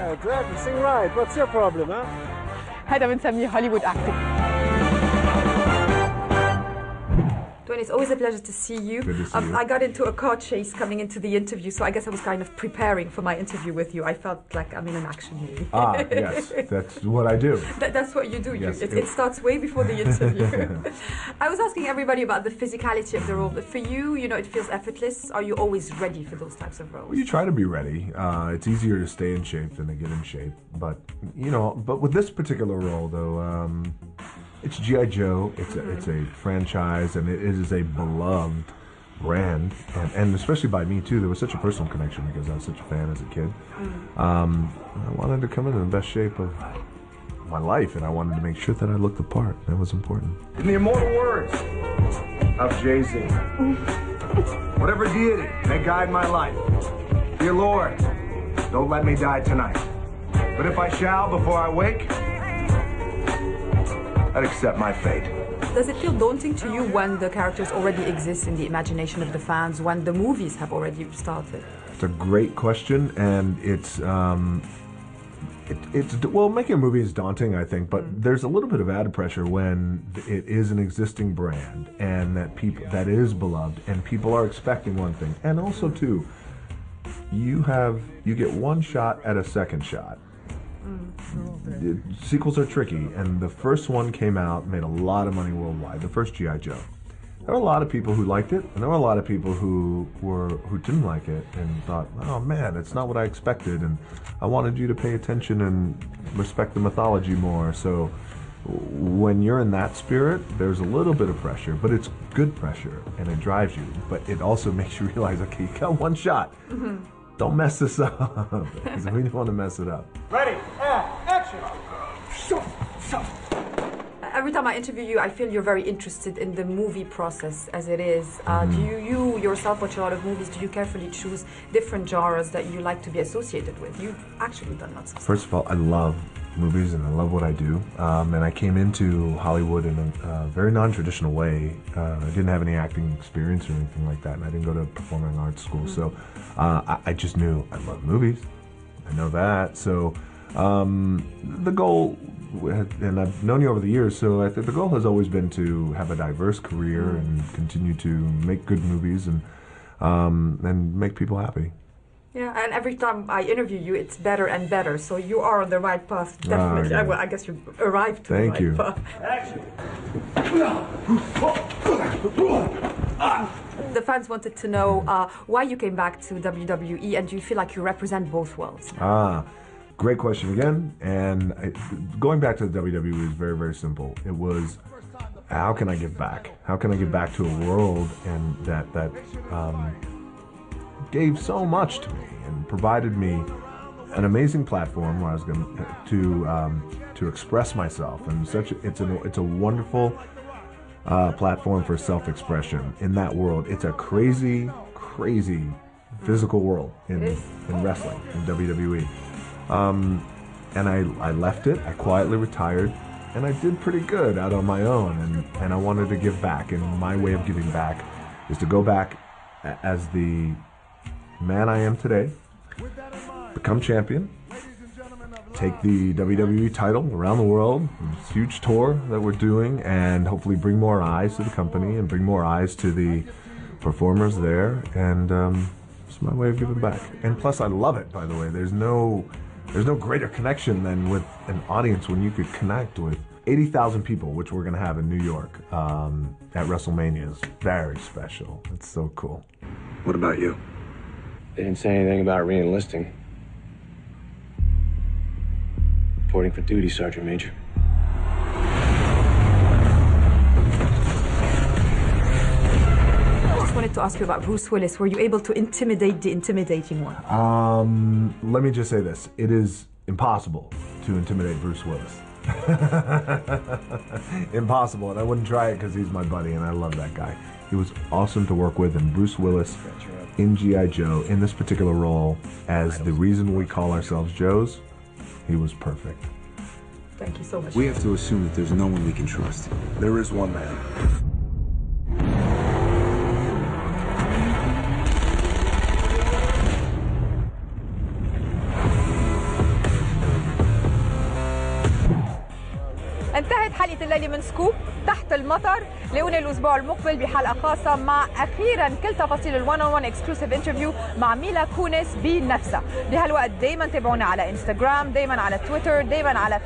Yeah, exactly. Sing right. What's your problem, huh? هذا بنسميه هوليوود acting. Dwayne, it's always a pleasure to see you. Good to see you. I got into a car chase coming into the interview, so I guess I was kind of preparing for my interview with you. I felt like I'm in an action movie. Yes, that's what I do. That's what you do. Yes, it starts way before the interview. I was asking everybody about the physicality of the role, but for you, you know, it feels effortless. Are you always ready for those types of roles? Well, you try to be ready. It's easier to stay in shape than to get in shape. But, you know, but with this particular role, though, it's G.I. Joe. It's a franchise, and it is a beloved brand, and especially by me too. There was such a personal connection because I was such a fan as a kid. I wanted to come in the best shape of my life, and I wanted to make sure that I looked the part. That was important. In the immortal words of Jay-Z, whatever deity may guide my life, dear Lord, don't let me die tonight. But if I shall before I wake, I'd accept my fate. Does it feel daunting to you when the characters already exist in the imagination of the fans, when the movies have already started? It's a great question, and it's well, making a movie is daunting, I think, but there's a little bit of added pressure when it is an existing brand and that is beloved, and people are expecting one thing, and also too, you get one shot at a second shot. Sequels are tricky, and the first one came out, made a lot of money worldwide, the first G.I. Joe. There were a lot of people who liked it, and there were a lot of people who didn't like it and thought, oh man, it's not what I expected, and I wanted you to pay attention and respect the mythology more. So when you're in that spirit, there's a little bit of pressure, but it's good pressure, and it drives you, but it also makes you realize, okay, you got one shot. Don't mess this up, because we don't want to mess it up. Ready, action! Every time I interview you, I feel you're very interested in the movie process as it is. Do you yourself watch a lot of movies? Do you carefully choose different genres that you like to be associated with? You've actually done lots of stuff. First of all, I love movies and I love what I do. And I came into Hollywood in a very non-traditional way. I didn't have any acting experience or anything like that, and I didn't go to performing arts school. So I just knew I love movies. I know that. So the goal, and I've known you over the years, so I think the goal has always been to have a diverse career and continue to make good movies and make people happy. Yeah, and every time I interview you, it's better and better. So you are on the right path, definitely. yeah. Well, I guess you arrived to the right path. Action! The fans wanted to know why you came back to WWE, and do you feel like you represent both worlds? Great question again. And going back to the WWE is very, very simple. It was, how can I give back? How can I give back to a world and that gave so much to me and provided me an amazing platform where I was going to express myself, and it's a wonderful platform for self-expression in that world. It's a crazy physical world in wrestling, in WWE. And I left it, I quietly retired, and I did pretty good out on my own, and I wanted to give back, and my way of giving back is to go back as the man I am today, become champion, take the WWE title around the world, this huge tour that we're doing, and hopefully bring more eyes to the company and bring more eyes to the performers there, and it's my way of giving back. And plus I love it, by the way. There's no greater connection than with an audience when you could connect with 80,000 people, which we're going to have in New York at WrestleMania. Is very special. It's so cool. What about you? They didn't say anything about re-enlisting. Reporting for duty, Sergeant Major. I just wanted to ask you about Bruce Willis. Were you able to intimidate the intimidating one? Let me just say this. It is impossible to intimidate Bruce Willis. Impossible, and I wouldn't try it because he's my buddy and I love that guy. He was awesome to work with, and Bruce Willis in G.I. Joe, in this particular role, as the reason we call ourselves Joes, he was perfect. Thank you so much. We have to assume that there's no one we can trust. There is one man. حلقة الليلة من سكوب تحت المطر. لاقوني الأسبوع المقبل بحلقة خاصة مع أخيرا كل تفاصيل الون اون 1 اكسكلوسيف انترفيو مع ميلا كونس بنفسها. بهالوقت دايما تابعونا على انستغرام، دايما على تويتر، دايما على